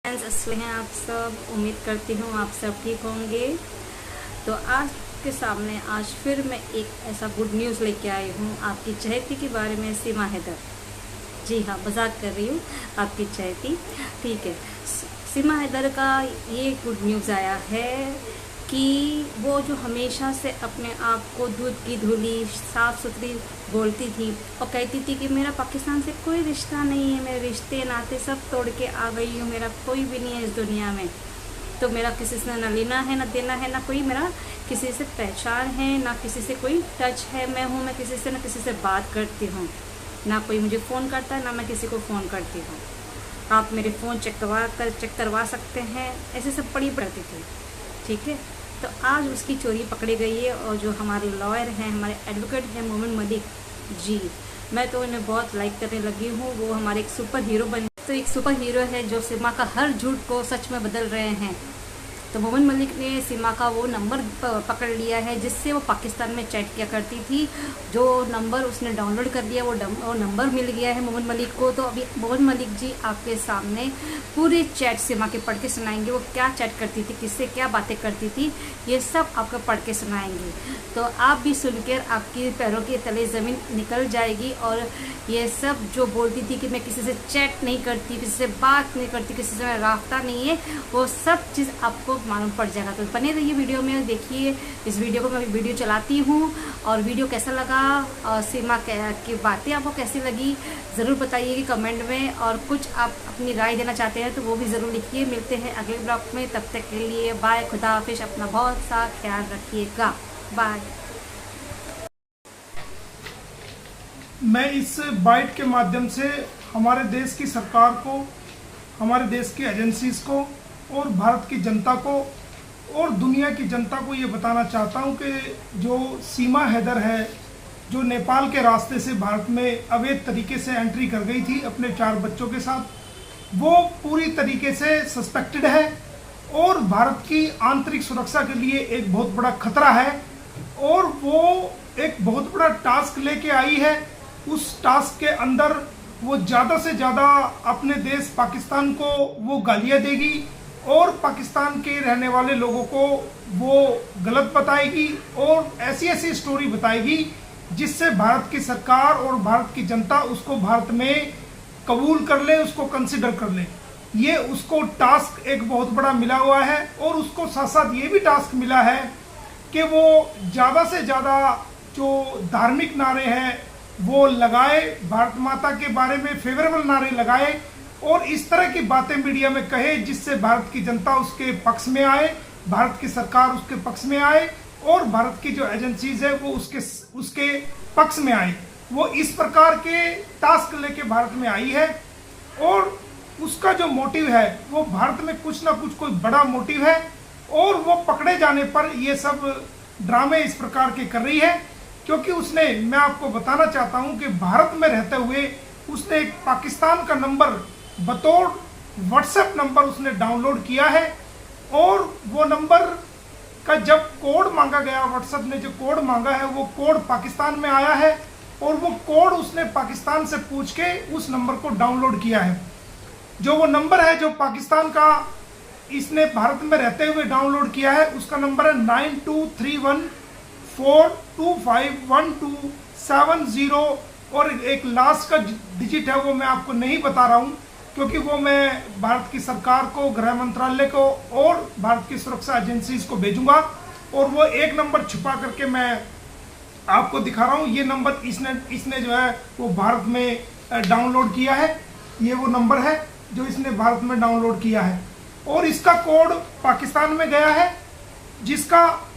असले हैं आप सब। उम्मीद करती हूँ आप सब ठीक होंगे। तो आज के सामने आज फिर मैं एक ऐसा गुड न्यूज़ लेके आई हूँ आपकी चहेती के बारे में, सीमा हैदर। जी हाँ, मजाक कर रही हूँ, आपकी चहेती, ठीक है। सीमा हैदर का ये गुड न्यूज़ आया है कि वो जो हमेशा से अपने आप को दूध की धुली साफ़ सुथरी बोलती थी और कहती थी कि मेरा पाकिस्तान से कोई रिश्ता नहीं है, मेरे रिश्ते नाते सब तोड़ के आ गई हूँ, मेरा कोई भी नहीं है इस दुनिया में। तो मेरा किसी से ना लेना है ना देना है, ना कोई मेरा किसी से पहचान है, ना किसी से कोई टच है। मैं किसी से ना किसी से बात करती हूँ, ना कोई मुझे फ़ोन करता है, ना मैं किसी को फ़ोन करती हूँ। आप मेरे फ़ोन चेक करवा सकते हैं, ऐसे सब पड़ी पड़ती थी, ठीक है। तो आज उसकी चोरी पकड़ी गई है और जो हमारे लॉयर हैं, हमारे एडवोकेट हैं मोमिन मलिक जी, मैं तो उन्हें बहुत लाइक करने लगी हूँ। वो हमारे एक सुपर हीरो बन, तो एक सुपर हीरो है जो सीमा का हर झूठ को सच में बदल रहे हैं। तो मोमिन मलिक ने सीमा का वो नंबर पकड़ लिया है जिससे वो पाकिस्तान में चैट किया करती थी। जो नंबर उसने डाउनलोड कर लिया, वो नंबर मिल गया है मोमिन मलिक को। तो अभी मोमिन मलिक जी आपके सामने पूरे चैट सीमा के पढ़ के सुनाएंगे। वो क्या चैट करती थी, किससे क्या बातें करती थी, ये सब आपको पढ़ के सुनाएंगे। तो आप भी सुनकर आपके पैरों के तले ज़मीन निकल जाएगी। और ये सब जो बोलती थी कि मैं किसी से चैट नहीं करती, किसी से बात नहीं करती, किसी से मेरा राब्ता नहीं है, वो सब चीज़ आपको मालूम पड़ जाएगा। तो बने रहिए वीडियो में, देखिए इस वीडियो को। मैं अभी वीडियो चलाती हूँ और वीडियो कैसा लगा और सीमा की बातें आपको कैसी लगी ज़रूर बताइएगा कमेंट में। और कुछ आप अपनी राय देना चाहते हैं तो वो भी ज़रूर लिखिए। मिलते हैं अगले ब्लॉग में, तब तक के लिए बाय, खुदा हाफिज़, अपना बहुत सा ख्याल रखिएगा, बाय। मैं इस बाइट के माध्यम से हमारे देश की सरकार को, हमारे देश की एजेंसीज को और भारत की जनता को और दुनिया की जनता को ये बताना चाहता हूँ कि जो सीमा हैदर है, जो नेपाल के रास्ते से भारत में अवैध तरीके से एंट्री कर गई थी अपने 4 बच्चों के साथ, वो पूरी तरीके से सस्पेक्टेड है और भारत की आंतरिक सुरक्षा के लिए एक बहुत बड़ा खतरा है। और वो एक बहुत बड़ा टास्क लेके आई है। उस टास्क के अंदर वो ज़्यादा से ज़्यादा अपने देश पाकिस्तान को वो गालियाँ देगी और पाकिस्तान के रहने वाले लोगों को वो गलत बताएगी और ऐसी ऐसी स्टोरी बताएगी जिससे भारत की सरकार और भारत की जनता उसको भारत में कबूल कर ले, उसको कंसिडर कर ले। ये उसको टास्क एक बहुत बड़ा मिला हुआ है। और उसको साथ साथ ये भी टास्क मिला है कि वो ज़्यादा से ज़्यादा जो धार्मिक नारे हैं वो लगाए, भारत माता के बारे में फेवरेबल नारे लगाए और इस तरह की बातें मीडिया में कहे जिससे भारत की जनता उसके पक्ष में आए, भारत की सरकार उसके पक्ष में आए और भारत की जो एजेंसीज है वो उसके पक्ष में आए। वो इस प्रकार के टास्क लेके भारत में आई है और उसका जो मोटिव है वो भारत में कुछ ना कुछ कोई बड़ा मोटिव है। और वो पकड़े जाने पर ये सब ड्रामे इस प्रकार के कर रही है क्योंकि उसने, मैं आपको बताना चाहता हूं कि भारत में रहते हुए उसने एक पाकिस्तान का नंबर बतौर व्हाट्सएप नंबर उसने डाउनलोड किया है। और वो नंबर का जब कोड मांगा गया, व्हाट्सएप ने जो कोड मांगा है वो कोड पाकिस्तान में आया है और वो कोड उसने पाकिस्तान से पूछ के उस नंबर को डाउनलोड किया है। जो वो नंबर है जो पाकिस्तान का इसने भारत में रहते हुए डाउनलोड किया है, उसका नंबर है 9231425127 और एक लास्ट का डिजिट है वो मैं आपको नहीं बता रहा हूं क्योंकि वो मैं भारत की सरकार को, गृह मंत्रालय को और भारत की सुरक्षा एजेंसीज को भेजूंगा और वो एक नंबर छुपा करके मैं आपको दिखा रहा हूं। ये नंबर इसने जो है वो भारत में डाउनलोड किया है। ये वो नंबर है जो इसने भारत में डाउनलोड किया है और इसका कोड पाकिस्तान में गया है, जिसका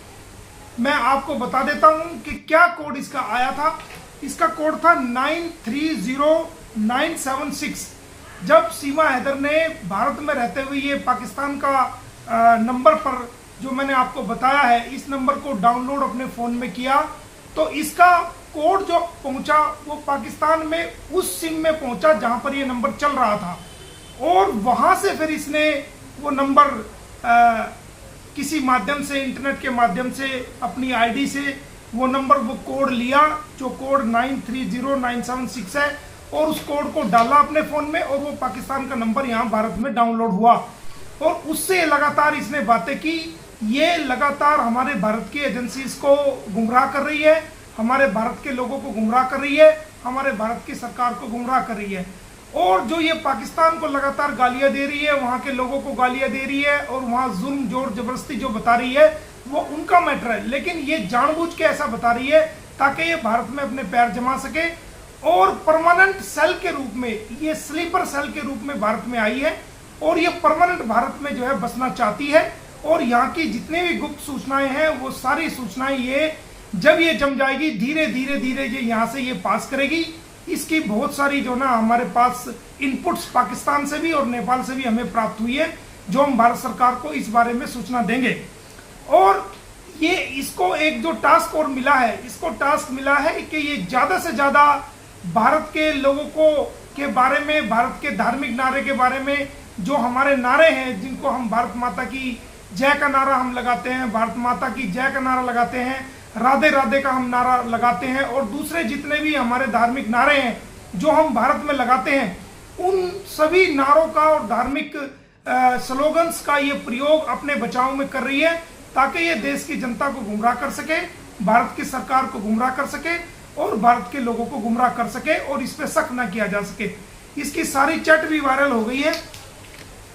मैं आपको बता देता हूं कि क्या कोड इसका आया था। इसका कोड था 930976। जब सीमा हैदर ने भारत में रहते हुए ये पाकिस्तान का नंबर पर जो मैंने आपको बताया है, इस नंबर को डाउनलोड अपने फ़ोन में किया तो इसका कोड जो पहुंचा वो पाकिस्तान में उस सिम में पहुंचा जहां पर ये नंबर चल रहा था। और वहां से फिर इसने वो नंबर किसी माध्यम से, इंटरनेट के माध्यम से, अपनी आईडी से वो नंबर, वो कोड लिया जो कोड 930976 है और उस कोड को डाला अपने फ़ोन में और वो पाकिस्तान का नंबर यहाँ भारत में डाउनलोड हुआ। और उससे लगातार इसने बातें की। ये लगातार हमारे भारत की एजेंसीज को गुमराह कर रही है, हमारे भारत के लोगों को गुमराह कर रही है, हमारे भारत की सरकार को गुमराह कर रही है। और जो ये पाकिस्तान को लगातार गालियां दे रही है, वहाँ के लोगों को गालियां दे रही है और वहाँ जुल्म जोर जबरदस्ती जो बता रही है वो उनका मैटर है, लेकिन ये जानबूझ के ऐसा बता रही है ताकि ये भारत में अपने पैर जमा सके और परमानेंट सेल के रूप में, ये स्लीपर सेल के रूप में भारत में आई है और ये परमानेंट भारत में जो है बसना चाहती है। और यहाँ की जितनी भी गुप्त सूचनाएं हैं वो सारी सूचनाएं ये जब ये जम जाएगी धीरे धीरे धीरे ये यहाँ से ये पास करेगी। इसकी बहुत सारी जो ना हमारे पास इनपुट्स पाकिस्तान से भी और नेपाल से भी हमें प्राप्त हुई है, जो हम भारत सरकार को इस बारे में सूचना देंगे। और ये इसको एक जो टास्क और मिला है, इसको टास्क मिला है कि ये ज्यादा से ज्यादा भारत के लोगों को के बारे में, भारत के धार्मिक नारे के बारे में, जो हमारे नारे हैं जिनको हम भारत माता की जय का नारा हम लगाते हैं, भारत माता की जय का नारा लगाते हैं, राधे राधे का हम नारा लगाते हैं और दूसरे जितने भी हमारे धार्मिक नारे हैं जो हम भारत में लगाते हैं, उन सभी नारों का और धार्मिक स्लोगन्स का ये प्रयोग अपने बचाव में कर रही है ताकि ये देश की जनता को गुमराह कर सके, भारत की सरकार को गुमराह कर सके और भारत के लोगों को गुमराह कर सके और इस पे शक न किया जा सके। इसकी सारी चैट भी वायरल हो गई है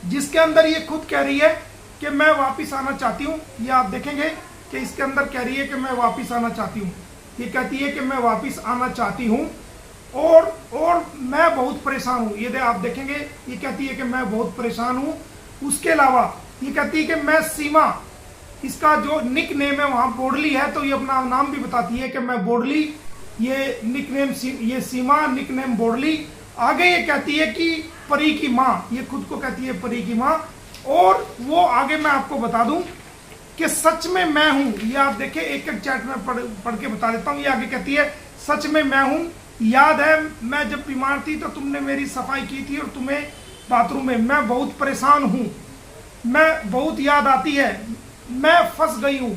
जिसके अंदर ये खुद कह रही है कि मैं वापिस आना चाहती हूँ। ये आप देखेंगे कि इसके अंदर कह रही है कि मैं वापिस आना चाहती हूँ। ये कहती है कि मैं वापिस आना चाहती हूँ और मैं बहुत परेशान हूँ। ये आप देखेंगे ये कहती है कि मैं बहुत परेशान हूँ। उसके अलावा ये कहती है कि मैं सीमा, इसका जो निक नेम है वहाँ बोडली है तो ये अपना नाम भी बताती है कि मैं बोडली, ये निक नेम ये सीमा, निक नेम बोडली। आगे ये कहती है कि परी की माँ, ये खुद को कहती है परी की माँ। और वो आगे मैं आपको बता दूं कि सच में मैं हूं। ये आप देखिए एक एक चैट में पढ़ के बता देता हूं। ये आगे कहती है सच में मैं हूं, याद है मैं जब बीमार थी तो तुमने मेरी सफाई की थी और तुम्हें बाथरूम में, मैं बहुत परेशान हूं, मैं बहुत याद आती है, मैं फंस गई हूं,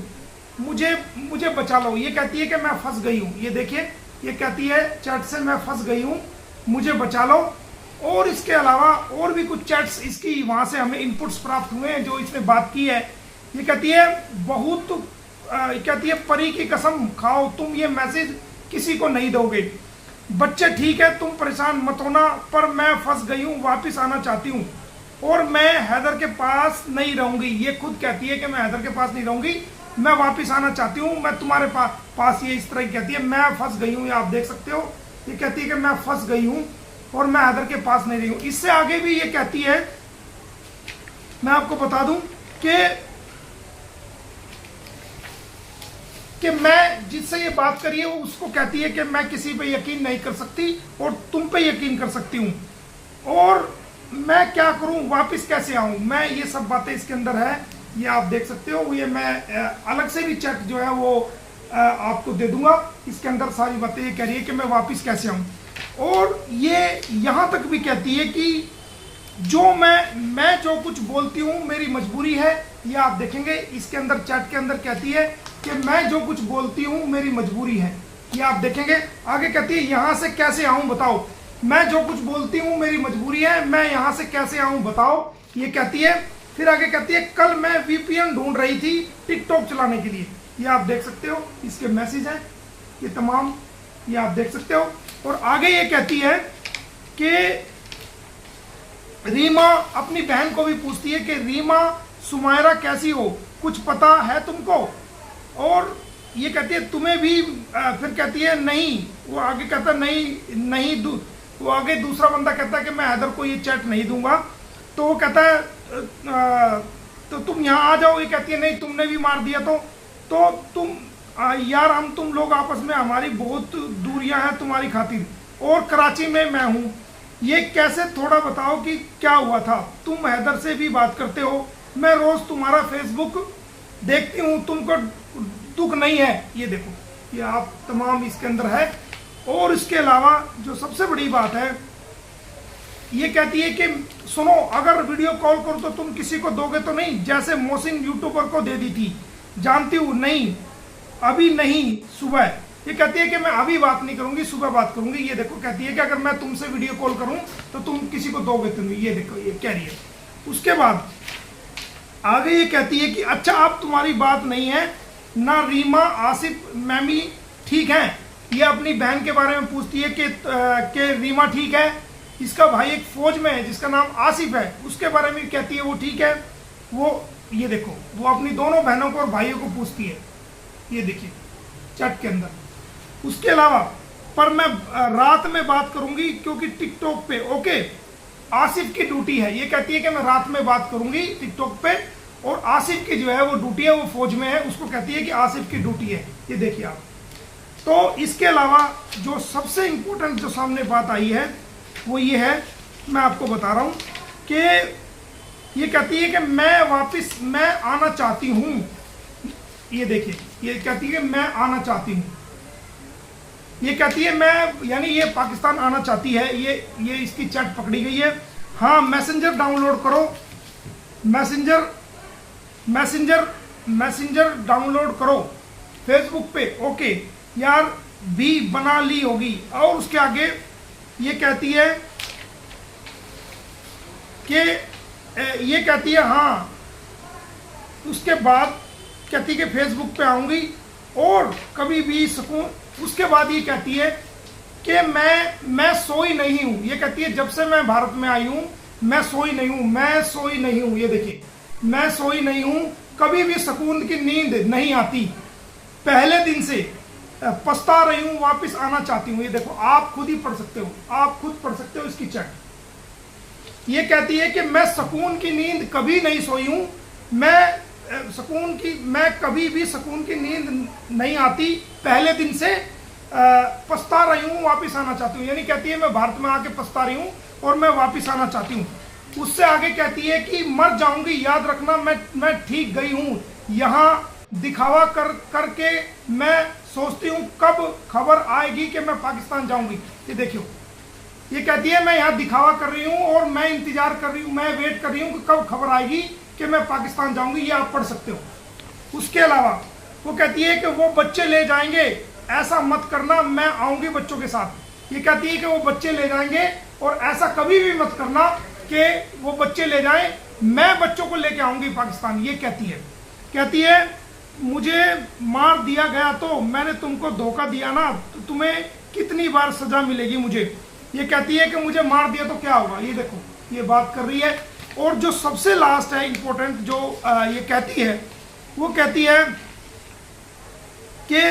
मुझे बचा लो। ये कहती है कि मैं फंस गई हूं। ये देखिए ये कहती है चैट से मैं फंस गई हूं, मुझे बचा लो। और इसके अलावा और भी कुछ चैट्स इसकी वहां से हमें इनपुट्स प्राप्त हुए हैं जो इसने बात की है। ये कहती है बहुत कहती है परी की कसम खाओ तुम ये मैसेज किसी को नहीं दोगे, बच्चे ठीक है तुम परेशान मत होना, पर मैं फंस गई हूँ, वापिस आना चाहती हूँ और मैं हैदर के पास नहीं रहूंगी। ये खुद कहती है कि मैं हैदर के पास नहीं रहूंगी, मैं वापिस आना चाहती हूँ, मैं तुम्हारे पास। ये इस तरह की कहती है मैं फंस गई हूँ। ये आप देख सकते हो, ये कहती है कि मैं फंस गई हूँ और मैं हैदर के पास नहीं रही हूँ। इससे आगे भी ये कहती है, मैं आपको बता दूं कि मैं जिससे ये बात करी है वो उसको कहती है कि मैं किसी पे यकीन नहीं कर सकती और तुम पे यकीन कर सकती हूँ और मैं क्या करूं, वापस कैसे आऊं। मैं ये सब बातें इसके अंदर है, ये आप देख सकते हो। ये मैं अलग से भी चैट जो है वो आपको दे दूंगा। इसके अंदर सारी बातें ये कह रही है कि मैं वापस कैसे आऊं। और ये यहाँ तक भी कहती है कि जो मैं जो कुछ बोलती हूँ मेरी मजबूरी है। ये आप देखेंगे इसके अंदर चैट के अंदर कहती है कि मैं जो कुछ बोलती हूँ मेरी मजबूरी है। ये आप देखेंगे आगे कहती है यहाँ से कैसे आऊँ बताओ, मैं जो कुछ बोलती हूँ मेरी मजबूरी है, मैं यहाँ से कैसे आऊँ बताओ। ये कहती है, फिर आगे कहती है कल मैं VPN ढूंढ रही थी टिकटॉक चलाने के लिए। ये आप देख सकते हो, इसके मैसेज हैं ये तमाम, ये आप देख सकते हो। और आगे ये कहती है कि रीमा अपनी बहन को भी पूछती है कि रीमा सुमायरा कैसी हो, कुछ पता है तुमको। और ये कहती है तुम्हें भी, फिर कहती है नहीं। वो आगे कहता नहीं वो आगे दूसरा बंदा कहता है कि मैं हैदर को ये चैट नहीं दूंगा। तो वो कहता है तो तुम यहाँ आ जाओ। ये कहती है नहीं तुमने भी मार दिया तो तुम यार हम तुम लोग आपस में हमारी बहुत दूरियां हैं तुम्हारी खातिर, और कराची में मैं हूँ, ये कैसे थोड़ा बताओ कि क्या हुआ था। तुम हैदर से भी बात करते हो, मैं रोज तुम्हारा फेसबुक देखती हूँ, तुमको दुख नहीं है। ये देखो, ये आप तमाम इसके अंदर है। और इसके अलावा जो सबसे बड़ी बात है, ये कहती है कि सुनो अगर वीडियो कॉल करो तो तुम किसी को दोगे तो नहीं, जैसे मोहसिन यूट्यूबर को दे दी थी, जानती हूँ। नहीं अभी नहीं, सुबह। ये कहती है कि मैं अभी बात नहीं करूंगी, सुबह बात करूंगी। ये देखो कहती है कि अगर मैं तुमसे वीडियो कॉल करूं तो तुम किसी को दोगे तो नहीं। ये देखो ये कह रही है। उसके बाद आगे ये कहती है कि अच्छा अब तुम्हारी बात नहीं है ना, रीमा आसिफ मैमी ठीक है। ये अपनी बहन के बारे में पूछती है कि रीमा ठीक है, इसका भाई एक फौज में है जिसका नाम आसिफ है, उसके बारे में कहती है वो ठीक है। वो ये देखो, वो अपनी दोनों बहनों को और भाइयों को पूछती है, ये देखिए चैट के अंदर। उसके अलावा पर मैं रात में बात करूंगी क्योंकि टिकटॉक पे ओके आसिफ की ड्यूटी है। ये कहती है कि मैं रात में बात करूंगी टिकटॉक पे, और आसिफ की जो है वो ड्यूटी है, वो फौज में है, उसको कहती है कि आसिफ की ड्यूटी है। ये देखिए आप। तो इसके अलावा जो सबसे इंपॉर्टेंट जो सामने बात आई है वो ये है, मैं आपको बता रहा हूं कि ये कहती है कि मैं आना चाहती हूं। ये देखिए, ये कहती है मैं आना चाहती हूं। ये कहती है मैं, यानी ये पाकिस्तान आना चाहती है। ये इसकी चैट पकड़ी गई है। हाँ, मैसेंजर डाउनलोड करो, मैसेंजर डाउनलोड करो फेसबुक पे। ओके यार, भी बना ली होगी। और उसके आगे ये कहती है कि ये कहती है हाँ, उसके बाद कहती है कि फेसबुक पे आऊंगी और कभी भी सुकून। उसके बाद ये कहती है कि मैं सोई नहीं हूं। ये कहती है जब से मैं भारत में आई हूं मैं सोई नहीं हूं। ये देखिए, मैं सोई नहीं हूं, कभी भी सुकून की नींद नहीं आती, पहले दिन से पछता रही हूं, वापस आना चाहती हूं। ये देखो, आप खुद ही पढ़ सकते हो, आप खुद पढ़ सकते हो इसकी चैट। ये कहती है कि मैं सुकून की नींद कभी नहीं सोई हूं, मैं कभी भी सुकून की नींद नहीं आती, पहले दिन से पछता रही हूं, वापस आना चाहती हूं। यानी कहती है मैं भारत में आके पछता रही हूं और मैं वापस आना चाहती हूं। उससे आगे कहती है कि मर जाऊंगी, याद रखना मैं ठीक गई हूं, यहाँ दिखावा करके मैं सोचती हूँ कब खबर आएगी कि मैं पाकिस्तान जाऊंगी। ये देखियो, ये कहती है मैं यहाँ दिखावा कर रही हूँ और मैं इंतजार कर रही हूँ, मैं वेट कर रही हूँ कि कब खबर आएगी कि मैं पाकिस्तान जाऊंगी। ये आप पढ़ सकते हो। उसके अलावा वो कहती है कि वो बच्चे ले जाएंगे, ऐसा मत करना, मैं आऊंगी बच्चों के साथ। ये कहती है कि वो बच्चे ले जाएंगे और ऐसा कभी भी मत करना कि वो बच्चे ले जाएं, मैं बच्चों को लेके आऊंगी पाकिस्तान। ये कहती है मुझे मार दिया गया तो मैंने तुमको धोखा दिया ना, तो तुम्हें कितनी बार सजा मिलेगी मुझे। ये कहती है कि मुझे मार दिया तो क्या होगा। ये देखो, ये बात कर रही है। और जो सबसे लास्ट है इंपॉर्टेंट जो ये कहती है, वो कहती है कि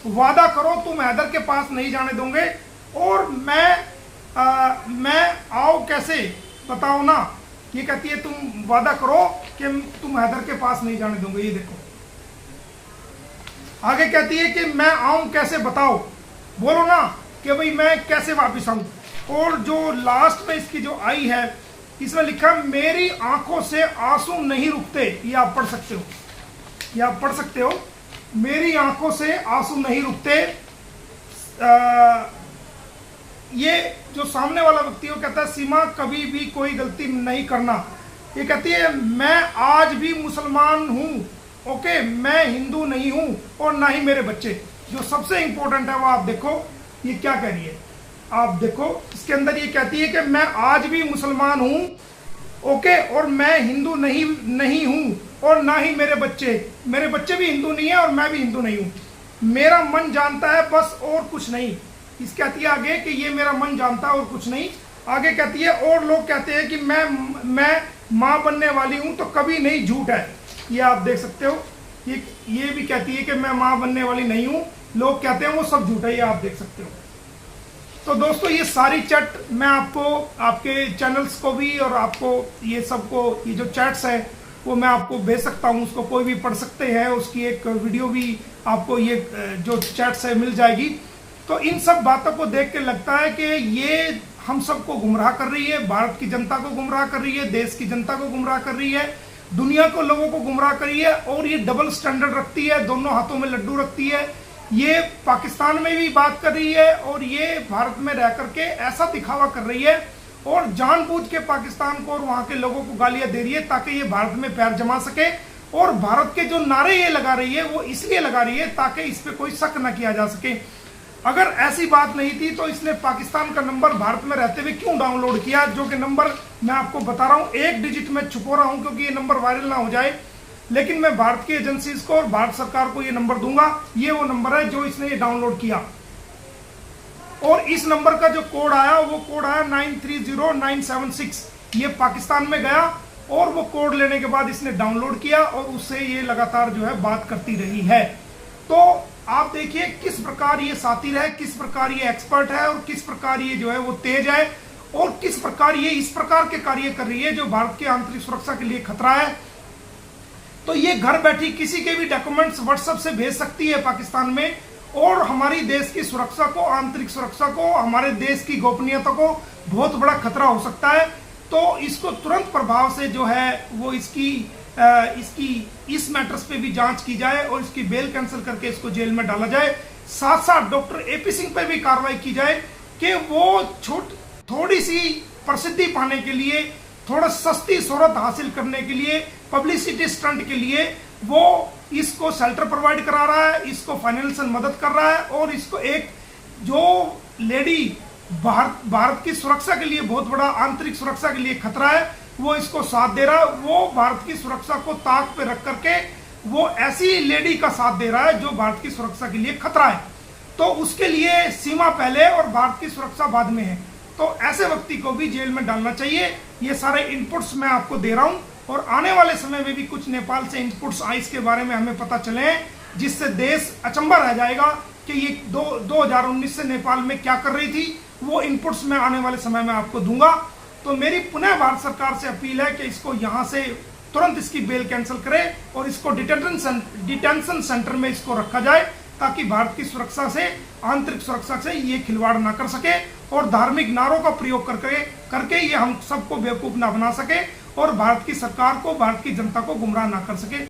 वादा करो तुम हैदर के पास नहीं जाने दोगे, और मैं आओ कैसे बताओ ना। ये कहती है तुम वादा करो कि तुम हैदर के पास नहीं जाने दोगे। ये देखो, आगे कहती है कि मैं आऊं कैसे बताओ, बोलो ना कि भाई मैं कैसे वापस आऊं। और जो लास्ट में इसकी जो आई है, इसमें लिखा मेरी आंखों से आंसू नहीं रुकते। ये आप पढ़ सकते हो, मेरी आंखों से आंसू नहीं रुकते। ये जो सामने वाला व्यक्ति वो कहता है सीमा कभी भी कोई गलती नहीं करना। ये कहती है मैं आज भी मुसलमान हूं, ओके, मैं हिंदू नहीं हूं और ना ही मेरे बच्चे। जो सबसे इंपॉर्टेंट है वो आप देखो, ये क्या कह रही है, आप देखो इसके अंदर। ये कहती है कि मैं आज भी मुसलमान हूं, ओके, और मैं हिंदू नहीं हूं और ना ही मेरे बच्चे भी हिंदू नहीं है और मैं भी हिंदू नहीं हूं। मेरा मन जानता है बस और कुछ नहीं। इस कहती है आगे कि ये मेरा मन जानता है और कुछ नहीं। आगे कहती है और लोग कहते हैं कि मैं माँ बनने वाली हूं तो कभी नहीं, झूठ है। ये आप देख सकते हो, ये भी कहती है कि मैं माँ बनने वाली नहीं हूं, लोग कहते हैं वो सब झूठ है। ये आप देख सकते हो। तो दोस्तों, ये सारी चैट मैं आपको आपके चैनल्स को भी और आपको ये सबको, ये जो चैट्स है वो मैं आपको भेज सकता हूँ, उसको कोई भी पढ़ सकते हैं। उसकी एक वीडियो भी आपको ये जो चैट्स है मिल जाएगी। तो इन सब बातों को देख के लगता है कि ये हम सबको गुमराह कर रही है, भारत की जनता को गुमराह कर रही है, देश की जनता को गुमराह कर रही है, दुनिया को, लोगों को गुमराह कर रही है। और ये डबल स्टैंडर्ड रखती है, दोनों हाथों में लड्डू रखती है। ये पाकिस्तान में भी बात कर रही है और ये भारत में रह करके ऐसा दिखावा कर रही है और जानबूझ के पाकिस्तान को और वहां के लोगों को गालियां दे रही है ताकि ये भारत में पैर जमा सके। और भारत के जो नारे ये लगा रही है वो इसलिए लगा रही है ताकि इस पे कोई शक न किया जा सके। अगर ऐसी बात नहीं थी तो इसने पाकिस्तान का नंबर भारत में रहते हुए क्यों डाउनलोड किया, जो कि नंबर मैं आपको बता रहा हूं, एक डिजिट में छुपो रहा हूं क्योंकि ये नंबर वायरल ना हो जाए, लेकिन मैं भारत की एजेंसीज को और भारत सरकार को ये नंबर दूंगा। ये वो नंबर है जो इसने ये डाउनलोड किया, और इस नंबर का जो कोड आया वो कोड आया 930976। ये पाकिस्तान में गया और वो कोड लेने के बाद इसने डाउनलोड किया और उससे ये लगातार जो है बात करती रही है। तो आप देखिए किस प्रकार ये सातिर है, किस प्रकार ये एक्सपर्ट है, और किस प्रकार ये जो है वो तेज है, और किस प्रकार ये इस प्रकार के कार्य कर रही है जो भारत की आंतरिक सुरक्षा के लिए खतरा है। तो ये घर बैठी किसी के भी डॉक्यूमेंट्स व्हाट्सएप से भेज सकती है पाकिस्तान में, और हमारी देश की सुरक्षा को, आंतरिक सुरक्षा को, हमारे देश की गोपनीयता को बहुत बड़ा खतरा हो सकता है। तो इसको तुरंत प्रभाव से जो है वो इसकी इस मैटर्स पे भी जांच की जाए और इसकी बेल कैंसिल करके इसको जेल में डाला जाए। साथ साथ डॉक्टर एपी सिंह पे भी कार्रवाई की जाए कि वो थोड़ी सी प्रसिद्धि पाने के लिए, थोड़ा सस्ती शोहरत हासिल करने के लिए, पब्लिसिटी स्टंट के लिए वो इसको शेल्टर प्रोवाइड करा रहा है, इसको फाइनेंशियल मदद कर रहा है, और इसको एक जो लेडी भारत की सुरक्षा के लिए बहुत बड़ा, आंतरिक सुरक्षा के लिए खतरा है, वो इसको साथ दे रहा है। वो भारत की सुरक्षा को ताक पे रख करके वो ऐसी लेडी का साथ दे रहा है जो भारत की सुरक्षा के लिए खतरा है। तो उसके लिए सीमा पहले और भारत की सुरक्षा बाद में है। तो ऐसे व्यक्ति को भी जेल में डालना चाहिए। ये सारे इनपुट्स मैं आपको दे रहा हूं, और आने वाले समय में भी कुछ नेपाल से इनपुट्स आए इसके बारे में हमें पता चले हैं, जिससे देश अचंभा रह जाएगा कि ये 2019 से नेपाल में क्या कर रही थी। वो इनपुट्स मैं आने वाले समय में आपको दूंगा। तो मेरी पुनः भारत सरकार से अपील है कि इसको यहाँ से तुरंत इसकी बेल कैंसिल करे और इसको डिटेंशन सेंटर में इसको रखा जाए, ताकि भारत की सुरक्षा से, आंतरिक सुरक्षा से ये खिलवाड़ ना कर सके और धार्मिक नारों का प्रयोग करके ये हम सबको बेवकूफ ना बना सके और भारत की सरकार को, भारत की जनता को गुमराह ना कर सके।